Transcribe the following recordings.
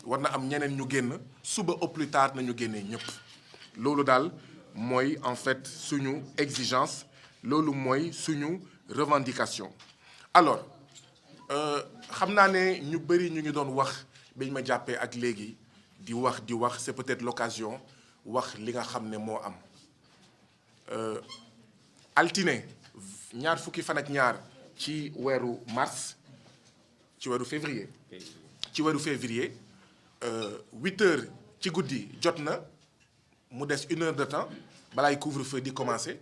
war na am ñeneen ñu génn suba au plus tard nañu génnee ñëpp loolu daal mooy en fait suñu exigence loolu mooy suñu revendication alors xam naa ne ñu bëri ñu ngi doon wax biñ ma jàppee ak léegi di wax c'est peut-être l'occasion wax li nga xam ne moo am altine ñaar fukki fan ak ñaar ci weeru mars ci weeru février 8 heures ci guddi jot na mu des 1 heure de temps balaay couvre-feu di commencer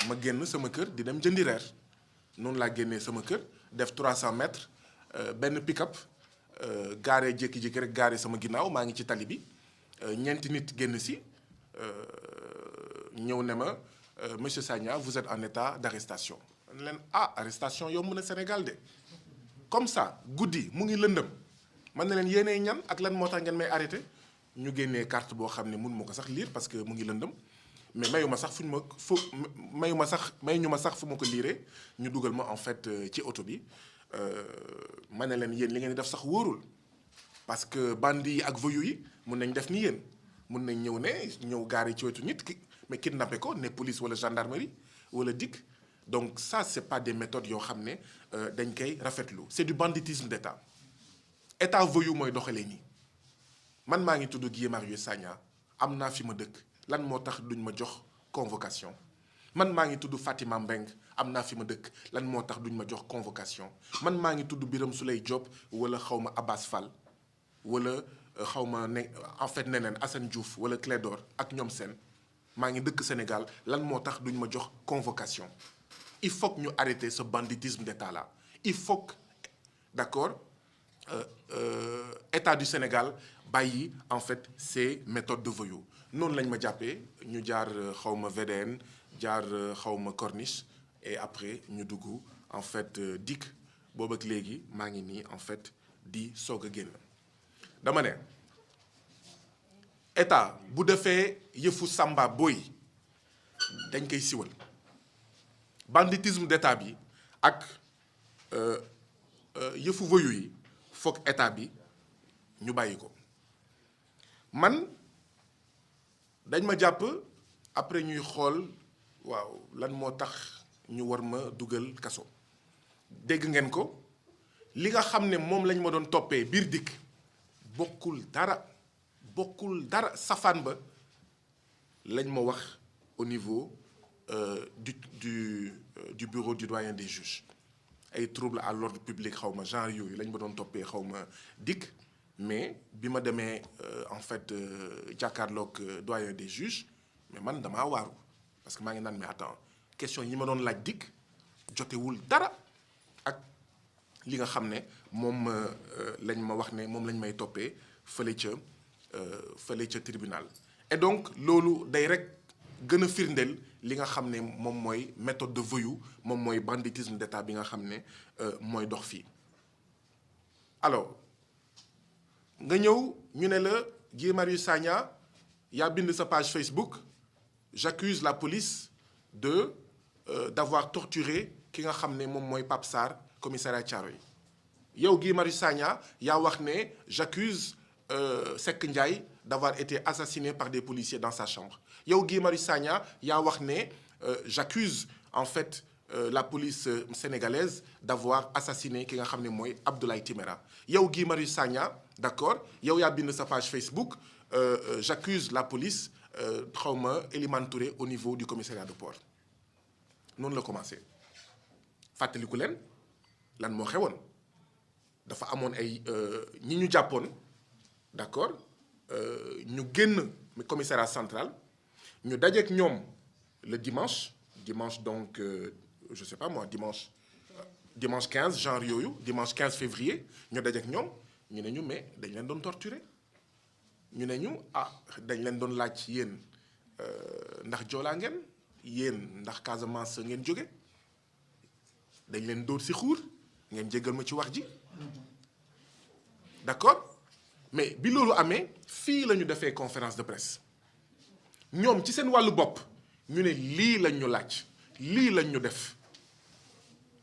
ma génn sama kër di dem jëndi reer noonu laa génnee sama kër def 300 mètres benn pick-up gaare jékki-jékki rek gaare sama ginnaaw maa ngi ci tali bi ñeenti nit génn si ñëw ne ma monsieur Sagna vous êtes en état d'arrestation ne leen arrestation yomb na Sénégal de comme ça guddi mu ngi lëndëm man ne leen yéenay ñan ak lan moo tax ngeen may arrêté ñu génnee carte boo xam ne mun ma ko sax lire parce que mu ngi lëndëm mais mayu ma sax mayu ñu ma sax fu ma ko liiree ñu dugal ma en fait ci oto bi ma ne leen yéen li ngeen di def sax wóorul parce que bandits yi ak voyous yi mun nañ def ni yéen mun nañ ñëw gaari ci wetu nit ki mais kidnappé ko ne police wala gendarmerie wala DIC donc ça c'est pas des méthodes yoo xam ne dañ koy rafetlu c'est du banditisme d'État état voyou mooy doxalee nii man maa ngi tudd Guy Marius Sagna am naa fi ma dëkk lan moo tax duñ ma jox convocation man maa ngi tudd Fatima Mbeng am naa fi ma dëkk lan moo tax duñ ma jox convocation man maa ngi tudd Birame Souleye Diop wala xawma Abbas Fall wala xawma ne en fait neneen Assane Diouf wala Clédor ak ñoom seen maa ngi dëkk Sénégal lan moo tax duñ ma jox convocation il faut que ñu arrêter ce banditisme d'État là il faut que d'accord État du Sénégal bàyyi en fait ces méthodes de voyous noonu lañ ma jàppee ñu jaar xawma VDN jaar xawma Corniche et après ñu dugg en fait DIC boobu ak léegi maa ngi nii en fait di soog a génn dama ne état bu defee yëfu samba boy dañ koy siwal banditisme d'état bi ak yëfu voyou yi foog état bi ñu bàyyi ko man dañ ma jàpp après ñuy xool waaw lan moo tax ñu war ma dugal kaso dégg ngeen ko li nga xam ne moom lañ ma doon toppee biir DIC bokkul dara safaan ba lañ ma wax au niveau du bureau du doyen des juges ay troubles à l'ordre public xaw ma genre yooyu lañ ma doon toppee xaw ma DIC mais bi ma demee en fait jàkkaarloog doyen des juges mais man damaa waaru parce que maa ngi naan mais attends question yi ma doon laaj DIC jotewul dara ak li nga xam ne moom lañ ma wax ne moom lañ may toppee fële ca tribunal et donc loolu day rek gën a firndeel li nga xam ne moom mooy méthode de voyou moom mooy banditisme d'État bi nga xam ne mooy dox fii alors nga ñëw ñu ne la Guy Marius Sagna yaa bind sa page Facebook j'accuse la police d'avoir torturé ki nga xam ne moom mooy Pape Sarr commissariat Thiaroye yow Guy Marius Sagna yaa wax ne j'accuse Seck Ndiaye d'avoir été assassiné par des policiers dans sa chambre yow Guy Marius Sagna yaa wax ne j'accuse en fait la police sénégalaise d'avoir assassiné ki nga xam ne mooy Abdoulaye Timéra yow Guy Marius Sagna d'accord yow yaa bind sa page Facebook j'accuse la police xawma Elimane Touré au niveau du commissariat de port noonu la commencé fàttaliku leen lan moo xewoon dafa amoon ay ñi ñu jàppoon d'accord ñu génn commissariat central ñu dajeek ñoom le dimanche donc je sais pas moi dimanche 15 genre yooyu dimanche 15 février ñu dajeek ñoom ñu ne ñu mais dañ leen doon torturer ñu ne ñu dañ leen doon laaj yéen ndax joolaa ngeen yéen ndax Casamance ngeen jóge dañ leen dóor ci xuur ngeen jéggal ma ci wax ji d'accord mais bi loolu amee fii la ñu defee conférence de presse ñoom ci seen wàllu bopp ñu ne lii lañ ñu laaj lii lañ ñu def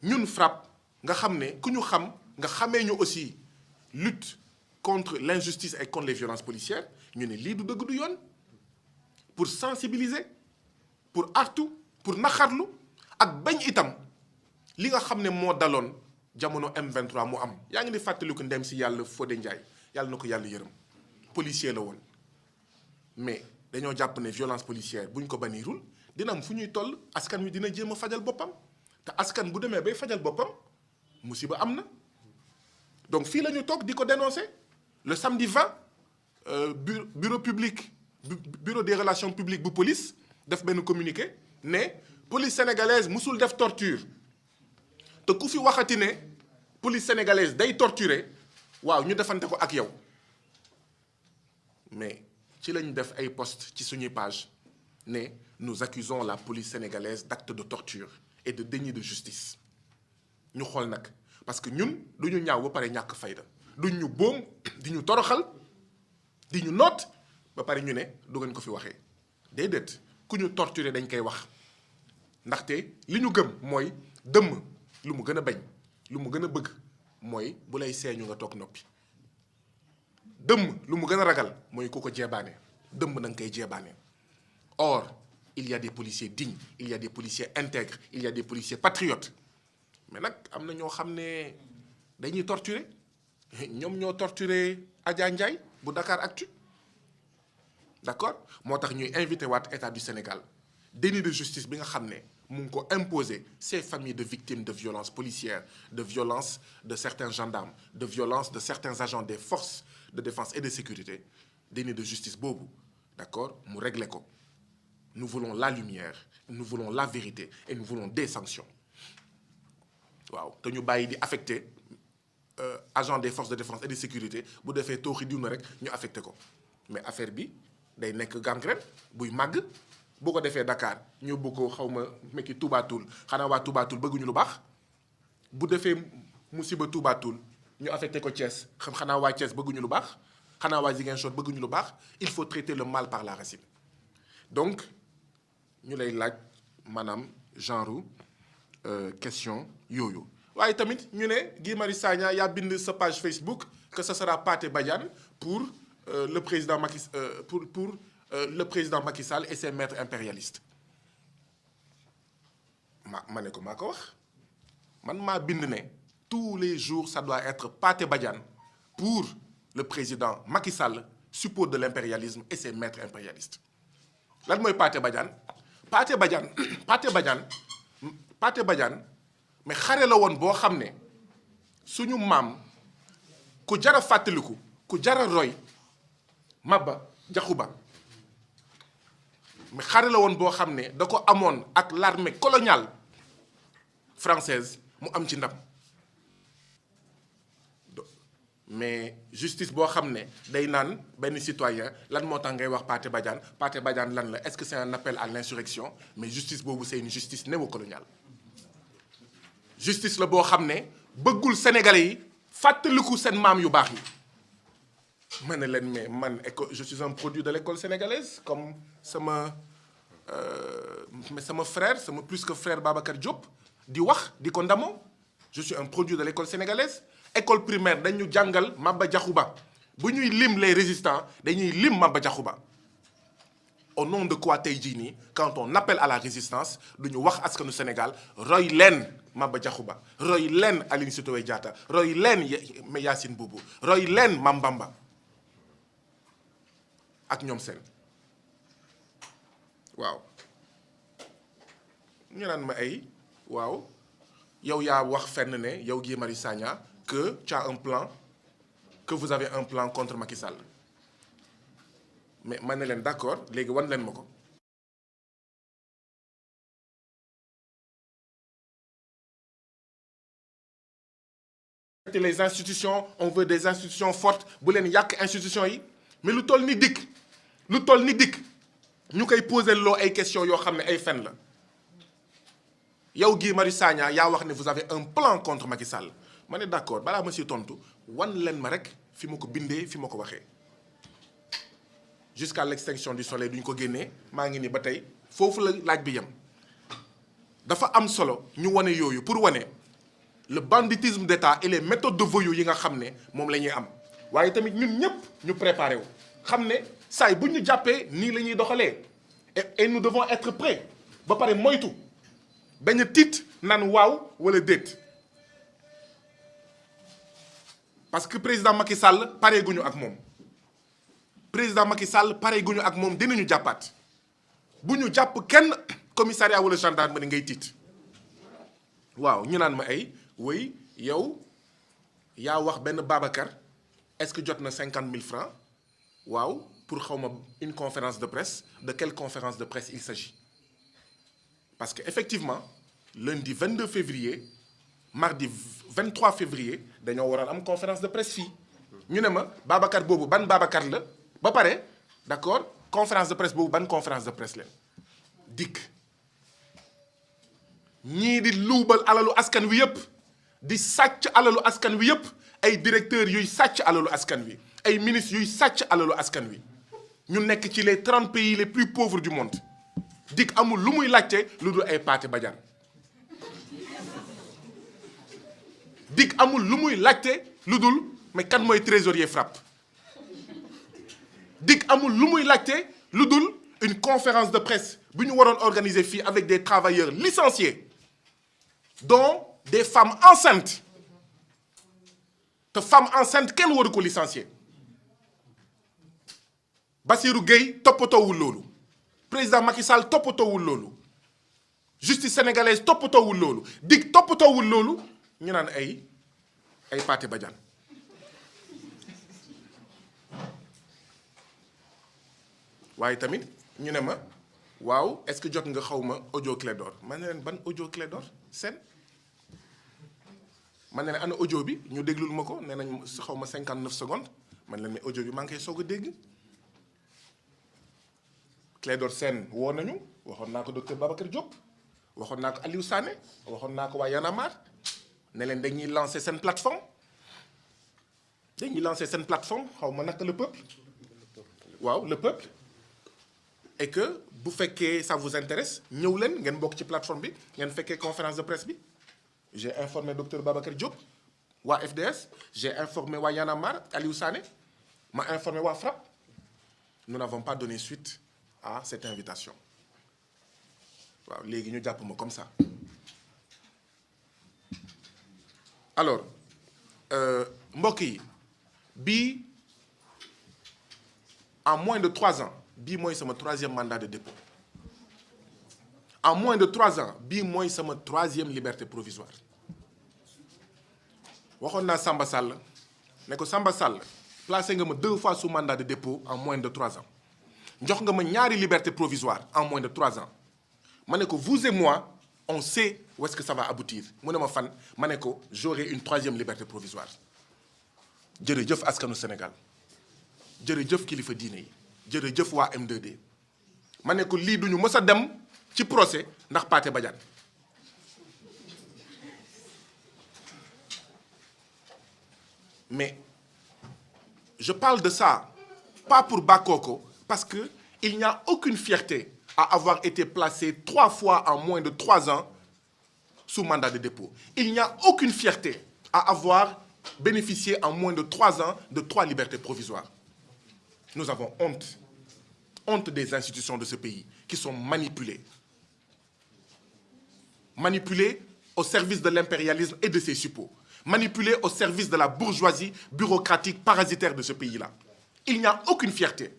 ñun FRAPP nga xam ne ku ñu xam nga xamee ñu aussi lutte contre l'injustice et contre les violences policières ñu ne lii du dëgg du yoon pour sensibiliser pour artu pour naxarlu ak bañ itam li nga xam ne moo daloon jamono M23 mu am yaa ngi di fàttaliku ndem si yàlla Fodé Ndiaye yàlla na ko yàlla yërëm policier la woon mais dañoo jàpp ne violence policière bu ñu ko bannirul dina am fu ñuy toll askan wi dina jéem a fajal boppam te askan bu demee bay fajal boppam musiba am na donc fii la ñu toog di ko dénoncer le samedi 20 bureau des relations publiques bu police def benn communiqué ne police sénégalaise musul def torture te ku fi waxati ne police sénégalaise day torturer waaw ñu defante ko ak yow mais ci lañ def ay post ci suñuy page ne nous accusons la police sénégalaise d'actes de torture et de déni de justice ñu xool nag parce que ñun du ñu ñaaw ba pare ñàkk fayda duñ ñu boom di ñu toroxal di ñu noot ba pare ñu ne du ngeen ko fi waxee déedéet ku ñu torturer dañ koy wax ndaxte li ñu gëm mooy dëmm lu mu gën a bañ lu mu gën a bëgg mooy bu lay seeñu nga toog noppi dëmm lu mu gën a ragal mooy ku ko jeebaane dëmm na nga koy jeebaane or il y a des policiers dignes il y a des policiers intègres il y a des policiers patriotes mais nag am na ñoo xam ne dañuy torturer ñoom ñoo torturer Adja Ndiaye bu Dakaractu d'accord moo tax ñuy invité waat état du Sénégal déni de justice bi nga xam ne mu ngi ko imposer ces familles de victimes de violences policières de violences de certains gendarmes de violences de certains agents des forces de défense et de sécurité déni de justice boobu d'accord mu régler ko nous voulons la lumière nous voulons la vérité et nous voulons des sanctions waaw te ñu bàyyi di affecté agent des forces de défense et de sécurité bu defee tooxi diw na rek ñu affecté ko mais affaire bi day nekk gangrène buy màgg boo ko defee Dakar ñu bëgg ko xaw ma mekki Toubatoul xanaa waa Toubatoul bëgguñu lu baax bu defee musiba Toubatoul ñu affecté ko Thiès xanaa waa Thiès bëgguñu lu baax xanaa waa Ziguinchor bëgguñu lu baax il faut traiter le mal par la racine donc ñu lay laaj maanaam genre question yooyu waaye tamit ñu ne Guy Marius Sagna yaa bind sa page Facebook que ce sera Pathé Badiane pour le président le président Macky Sall et ses maîtres impérialistes ma ne ko maa ko wax man maa bind ne tous les jours ça doit être Pathé Badiane pour le président Macky Sall suppôt de l'impérialisme et ses maîtres impérialistes lan mooy Pathé Badiane Pathé Badiane Pathé Badiane mais xare la woon boo xam ne suñu maam ku jara fàttaliku ku jara roy Maba Jaxu Ba mais xare la woon boo xam ne da ko amoon ak l'armée coloniale française mu am ci ndam mais justice boo xam ne day naan benn citoyen lan moo tax ngay wax Pathé Badiane lan la est-ce que c'est un appel à l'insurrection mais justice boobu c'est une justice néocoloniale justice la boo xam ne bëggul sénégalais yi fàttaliku seen maam yu baax yi ma ne leen mais man je suis un produit de l'école sénégalaise comme sama frère sama plus que frère Babacar Diop di wax di ko ndamoo je suis un produit de l'école sénégalaise école primaire dañu jàngal Maba Diakhou Ba bu ñuy lim les résistants dañuy lim Maba Diakhou Ba au nom de quoi tey jii nii quand on appelle à la résistance du ñu wax askanu Sénégal roy leen Maba Diakhou Ba roy leen Aline Sitoé Diatta roy leen Yacine Boubou roy leen Mame Bamba ak ñoom seen waaw ñu naan ma ay waaw yow yaa wax fenn ne yow Guy Marius Sagna que tu as un plan que vous avez un plan contre Macky Sall mais ma ne leen d'accord léegi wan leen ma ko les institutions on veut des institutions fortes bu leen yàq institutions yi mais lu toll ni dikk ñu koy poser loo ay questions yoo xam ne ay fen la yow Guy Marius Sagna yaa wax ne vous avez un plan contre Macky Sall ma ne d'accord balaa ma si tontu wan leen ma rek fi ma ko bindee fi ma ko waxee jusqu'à l'extinction du soleil duñ ko génnee maa ngi ni ba tey foofu la laaj bi yem dafa am solo ñu wane yooyu pour wane le banditisme d'État et les méthodes de voyous yi nga xam ne moom la ñuy am waaye tamit ñun ñëpp ñu préparé wu xam ne saay bu ñu jàppee nii la ñuy doxalee et nous devons être prêts ba pare moytu bañ a tiit naan waaw wala déet parce que président Macky Sall pare guñu ak moom président Macky Sall pare guñu ak moom dinañu jàppaat bu ñu jàpp kenn commissariat wala gendarmerie ngay tiit waaw ñu naan ma ay woy yow yaa wax benn Babacar est-ce que jot na 50 000 francs waaw pour xawma une conférence de presse de quelle conférence de presse il s'agit parce que effectivement lundi 22 février mardi 23 février dañoo waroon am conférence de presse fii ñu ne ma Babacar boobu ban Babacar la ba pare d'accord conférence de presse boobu ban conférence de presse leen dikk ñii di luubal alalu askan wi yëpp di sàcc alalu askan wi yëpp ay directeurs yuy sàcc alalu askan wi ay ministres yuy sàcc alalu askan wi ñu nekk ci les 30 pays les plus pauvres du monde dikk amul lu muy laajte lu dul ay Pathé Badiane dikk amul lu muy laajte lu dul mais kan mooy trésorier FRAPP dikk amul lu muy laajte lu dul une conférence de presse bu ñu waroon organiser fii avec des travailleurs licenciés dont des femmes enceintes te femme enceinte kenn waru ko licencier Bassirou Gueye toppatoowul loolu président Macky Sall toppatoowul loolu justice sénégalaise toppatoowul loolu dikk toppatoowul loolu ñu naan ay Pathé Badiane waaye tamit ñu ne ma waaw est-ce que jot nga xaw ma audio Clédor ma ne leen ban audio Clédor seen ma ne leen ana audio bi ñu déglul ma ko nee nañ xaw ma 59 secondes man leen mais audio bi maa ngi koy soog a dégg Clédor Sène woo nañu waxoon naa ko docteur Babacar Diop waxoon naa ko Aliou Sané waxoon naa ko waa Y'en a marre ne leen dañuy lancer seen plateforme xaw ma naka le peuple waaw le peuple et que bu fekkee ça vous intéresse ñëw leen ngeen bokk ci plateforme bi ngeen fekkee conférence de presse bi j'ai informé docteur Babacar Diop waa FDS j'ai informé waa Y'en a marre Aliou Sané ma informé waa FRAPP nous n'avons pas donné suite à cette invitation waaw léegi ñu jàpp ma comme ça alors mbokk yi bii en moins de 3 ans bii mooy sama 3e mandat de dépôt en moins de 3 ans bii mooy sama 3e liberté provisoire waxoon naa Samba Sall ne ko Samba Sall placé nga ma 2 fois sous mandat de dépôt en moins de 3 ans jox nga ma ñaari liberté provisoire en moins de 3 ans ma ne ko vous et moi on sait où est-ce que ça va aboutir mu ne ma fan ma ne ko j'aurai une 3e liberté provisoire jërëjëf askanu Sénégal jërëjëf kilifa diine yi jërëjëf waa M2D ma ne ko lii duñu mës a dem ci procès ndax Pathé Badiane mais je parle de ça pas pour bàkkoo ko parce que il n'y a aucune fierté à avoir été placé 3 fois en moins de 3 ans sous mandat de dépôt. Il n'y a aucune fierté à avoir bénéficié en moins de 3 ans de 3 libertés provisoires. Nous avons honte. Honte des institutions de ce pays qui sont manipulées. Manipulées au service de l'impérialisme et de ses suppôts. Manipulées au service de la bourgeoisie bureaucratique parasitaire de ce pays-là. Il n'y a aucune fierté.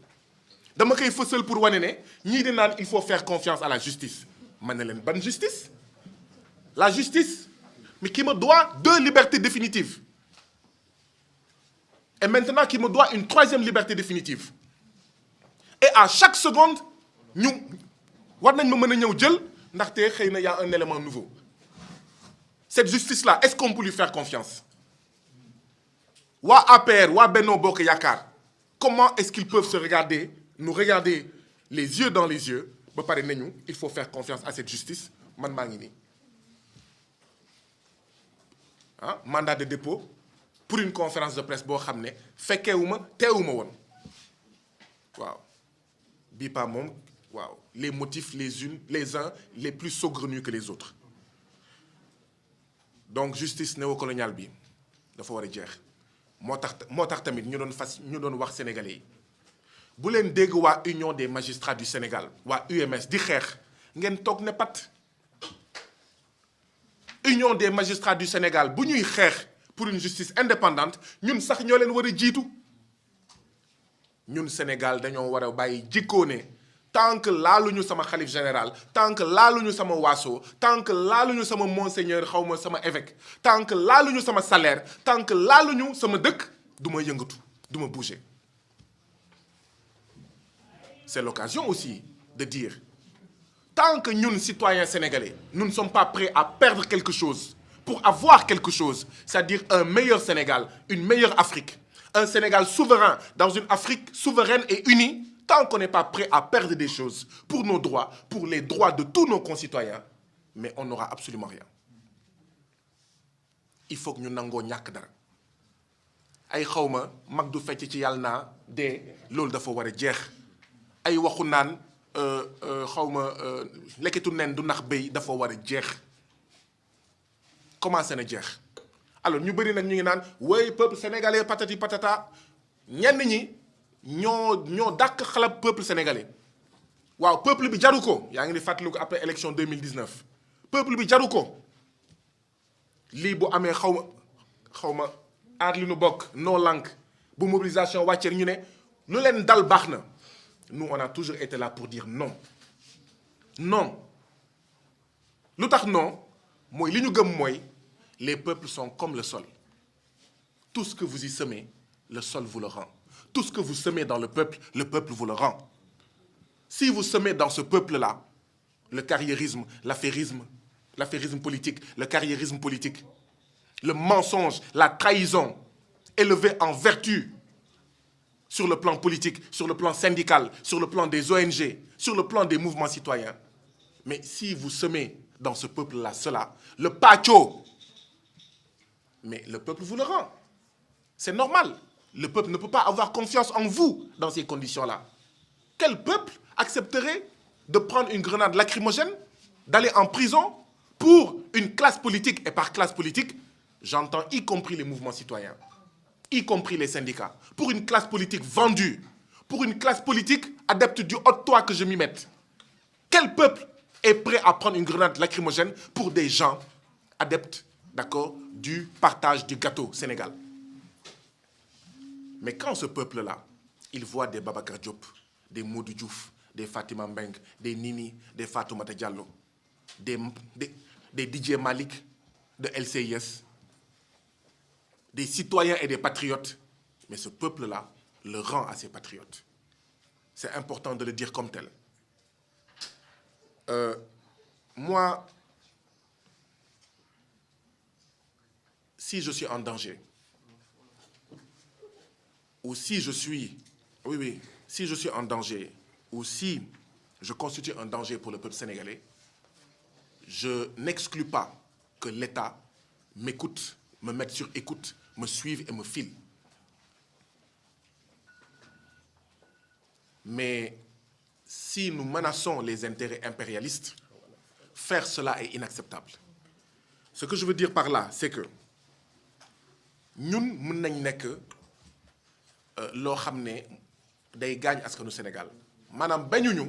dama koy fësal pour wane ne ñii di naan il faut faire confiance à la justice ma ne leen ban justice la justice mais qui me doit 2 libertés définitives et maintenant qui me doit une 3e liberté définitive et à chaque seconde ñu war nañ ma mën a ñëw jël ndaxte xëy na y a un élément nouveau cette justice là est-ce qu'on peut lui faire confiance waa APR waa Benno Bokk Yaakaar comment est-ce qu'ils peuvent nous regarder les yeux dans les yeux ba pare nañu il faut faire confiance à cette justice man maa ngi nii mandat de dépôt pour une conférence de presse boo xam ne fekkeewuma teewuma woon waaw bii pas moom waaw les motifs les uns les plus saugrenus que les autres donc justice néocoloniale bi dafa war a jeex moo tax tamit ñu doon wax sénégalais yi bu leen dégg waa Union des magistrats du Sénégal waa UMS di xeex ngeen toog ne pat. Union des magistrats du Sénégal bu ñuy xeex pour une justice indépendante ñun sax ñoo leen war a jiitu ñun Sénégal dañoo war a bàyyi jikkoo ne tant que laaluñu sama xalif général tant que laaluñu sama waaso tant que laaluñu sama monseigneur xaw ma sama évêque tant que laaluñu sama salaire tant que laaluñu sama dëkk du ma yëngatu du ma bouger. C'est l'occasion aussi de dire tant que ñun citoyens sénégalais nous ne sommes pas prêts à perdre quelque chose pour avoir quelque chose, c'est-à-dire un meilleur Sénégal, une meilleure Afrique, un Sénégal souverain dans une Afrique souveraine et unie. Tant qu'on n'est pas prêt à perdre des choses pour nos droits, pour les droits de tous nos concitoyens, mais on n'aura absolument rien. Il faut que nous n'ayons pas de ay xawma mag du fecc ci yàlla naa dee loolu dafa war a jeex ay waxu naan xawma lekkitu nen du nax béy dafa war a jeex commencé na jeex. Alors ñu bëri nag ñu ngi naan woy peuple sénégalais patati patata ñenn ñi ñoo dàq xalab peuple sénégalais waaw peuple bi jaru ko yaa ngi di fàttaliku après élection 2019 peuple bi jaru ko lii bu amee xaw ma aar li nu bokk noo lànk bu mobilisation wàccee ñu ne lu leen dal baax na nous on a toujours été là pour dire non non lu tax non mooy li ñu gëm mooy les peuples sont comme le sol tout ce que vous y semez le sol vous le rend. Tout ce que vous semez dans le peuple vous le rend. Si vous semez dans ce peuple-là le carriérisme, l'affairisme politique, le carriérisme politique, le mensonge, la trahison, élevé en vertu sur le plan politique, sur le plan syndical, sur le plan des ONG, sur le plan des mouvements citoyens. Mais si vous semez dans ce peuple-là cela, le pacho, mais le peuple vous le rend. C'est normal. Le peuple ne peut pas avoir confiance en vous dans ces conditions-là. Quel peuple accepterait de prendre une grenade lacrymogène, d'aller en prison pour une classe politique? Et par classe politique, j'entends y compris les mouvements citoyens, y compris les syndicats. Pour une classe politique vendue, pour une classe politique adepte du haut-toi que je m'y mette. Quel peuple est prêt à prendre une grenade lacrymogène pour des gens adeptes, d'accord, du partage du gâteau Sénégal? Mais quand ce peuple-là, il voit des Babacar Diop, des Modou Diouf, des Fatima Mbeng, des Nini, des Fatoumata Diallo, des DJ Malik de LCIS, des citoyens et des patriotes, mais ce peuple-là le rend à ses patriotes. C'est important de le dire comme tel. Moi, si je suis en danger, ou si je suis, si je suis en danger, ou si je constitue un danger pour le peuple sénégalais, je n'exclus pas que l'État m'écoute, me mette sur écoute, me suive et me file. Mais si nous menaçons les intérêts impérialistes, faire cela est inacceptable. Ce que je veux dire par là, c'est que nous, mën nañ nekk loo xam ne day gaañ askanu Sénégal maanaam bañuñu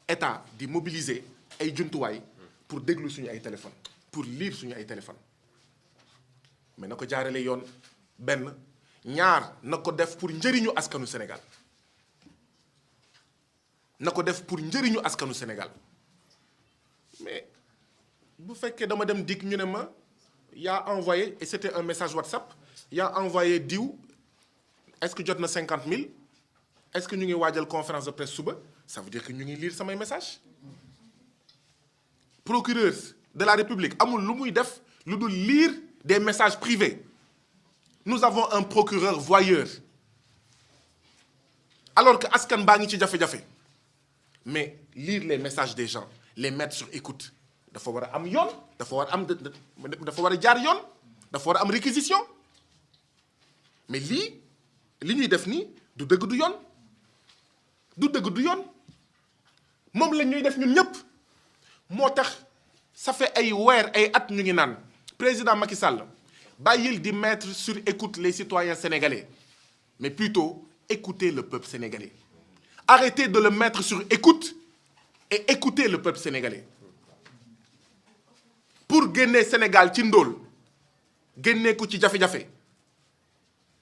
état di mobiliser ay jumtuwaay pour déglu suñu ay téléphone pour lire suñu ay téléphone mais na ko jaarale yoon benn ñaar na ko def pour njëriñu askanu Sénégal na ko def pour njëriñu askanu Sénégal mais bu fekkee dama dem dikk ñu ne ma yaa envoyé et c'était un message WhatsApp yaa envoyé diw est-ce que jot na 50 000 est-ce que ñu ngi waajal conférence de presse suba ça veut dire que ñu ngi lire samay message procureur de la République amul lu muy def lu dul lire des messages privés nous avons un procureur voyeur alors que askan baa ngi ci jafe-jafe mais lire les messages des gens les mettre sur écoute dafa war a am yoon dafa war a am dafa war a jaar yoon dafa war a am réquisition mais lii li ñuy def nii du dëgg du yoon du dëgg du yoon moom la ñuy def ñun ñëpp moo tax ça fait ay weer ay at ñu ngi naan président Macky Sall bàyyil di mettre sur écoute les citoyens sénégalais mais plutôt écouter le peuple sénégalais. Arrêtez de le mettre sur écoute et écoutez le peuple sénégalais. Pour génne Sénégal ci ndóol génne ko ci jafe-jafe,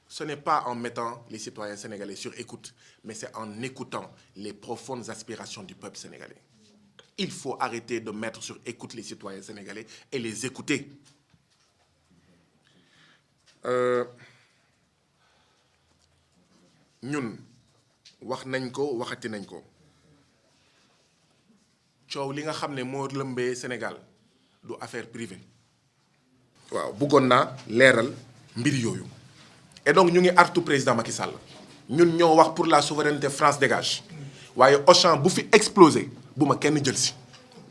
ce n'est pas en mettant les citoyens sénégalais sur écoute, mais c'est en écoutant les profondes aspirations du peuple sénégalais. Il faut arrêter de mettre sur écoute les citoyens sénégalais et les écouter. ñun wax nañ ko waxati nañ ko coow li nga xam ne moo lëmbee Sénégal du affaire privée. waaw bëggoon naa leeral mbir yooyu. Et donc ñu ngi artu président Macky Sall ñun ñoo wax pour la souveraineté France dégage waaye Auchan bu fi explosé bu ma kenn jël si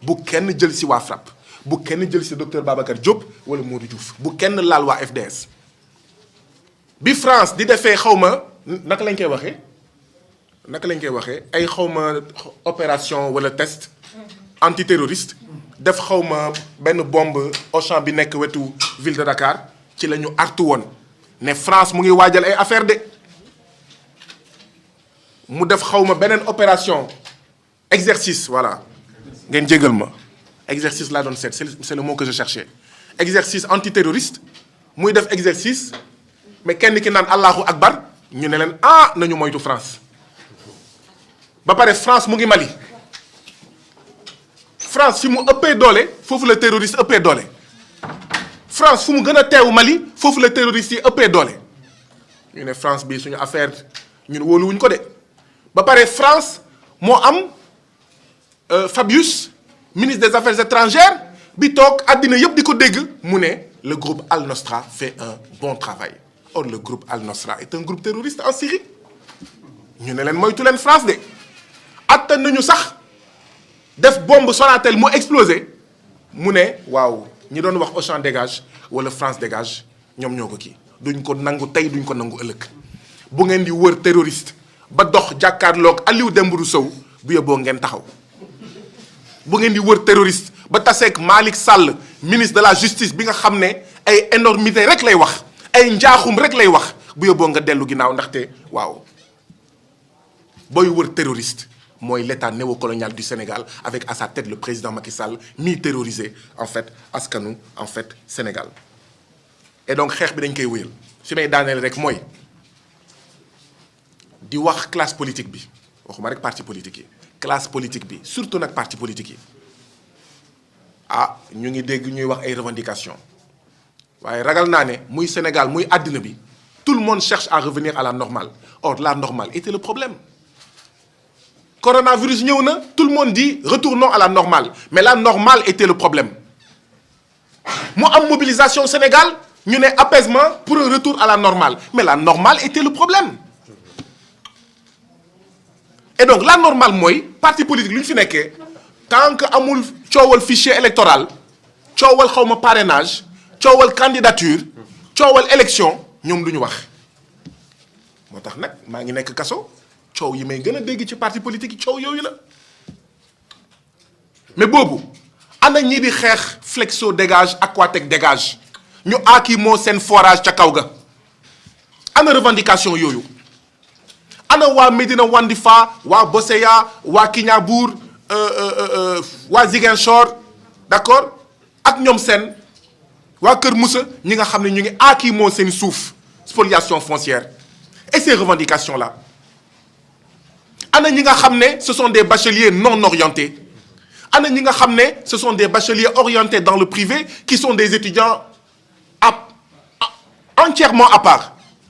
bu kenn jël si waa FRAPP bu kenn jël si docteur Babacar Diop wala Modou Diouf bu kenn laal waa FDS. bi France di defee xawma naka lañ koy waxee ay xawma opération wala test antiterroriste def xawma benn bombe Auchan bi nekk wetu ville de Dakar ci la ñu artu woon ne France mu ngi waajal ay affaire de mu def xawma beneen opération exercice voilà ngeen jégal ma exercice laa doon seet c'est le mot que je cherchais exercice antiterroriste muy def exercice mais kenn ki naan Allahu Akbar ñu ne leen nañu moytu France ba pare France mu ngi Mali France fi mu ëppee doole foofu la terroriste ëppee doole France fu mu gën a teewu Mali foofu la terroriste yi ëppee doole ñu ne France bi suñu affaire ñun wóoluwuñ ko de ba pare France moo am Fabius ministre des affaires étrangères bi toog àddina yëpp di ko dégg mu ne le groupe Al Nosra fait un bon travail. Or le groupe Al Nosra est un groupe terroriste en Syrie ñu ne leen moytu leen France de attan nañu sax def bombe Sonatel mu explosé mu ne waaw ñi doon wax Auchan dégage wala France dégage ñoom ñoo ko kii duñ ko nangu tey duñ ko nangu ëllëg bu ngeen di wër terroriste ba dox jàkkaarloog Aliou Dembourou Sow bu yóbboo ngeen taxaw bu ngeen di wër terroriste ba taseeg Malick Sall ministre de la justice bi nga xam ne ay énormité rek lay wax ay njaaxum rek lay wax bu yóbboo nga dellu ginnaaw ndaxte waaw booy wër terroriste mooy l'état néocolonial du Sénégal avec à sa tête le président Macky Sall mi terrorisé en fait askanu en fait Sénégal. Et donc xeex bi dañ koy wéyal fi may daaneel rek mooy di wax classe politique bi waxuma rek parti politique yi classe politique bi surtout nag parti politique yi ñu ngi dégg ñuy wax ay revendications. waaye ragal naa ne muy Sénégal muy àddina bi tout le monde cherche à revenir à la normale or la normale était le problème coronavirus ñëw na tout le monde dit retournons à la normale mais la normale était le problème mu am mobilisation Sénégal ñu ne apaisement pour un retour à la normale mais la normale était le problème et donc la normale mooy parti politique lu ñu fi nekkee tant que amul coowal fichier électoral coowal xawma parrainage coowal candidature coowal élection ñoom du ñu wax moo tax nag maa ngi nekk kaso coow yi may gën a dégg ci parti politique yi coow yooyu la mais boobu ana ñii di xeex Flexo dégage Aquatec dégage ñu aaki moo seen forage ca kaw ga ana revendication yooyu ana waa Médina Wandifa waa Boseya waa Kignanbour waa Ziguinchor d'accord ak ñoom seen waa Kër Moussa ñi nga xam ne ñu ngi aaki moo seen suuf spoliation foncière et ces revendications là ana ñi nga xam ne ce sont des bacheliers non orientés ana ñi nga xam ne ce sont des bacheliers orientés dans le privé qui sont des étudiants entièrement à part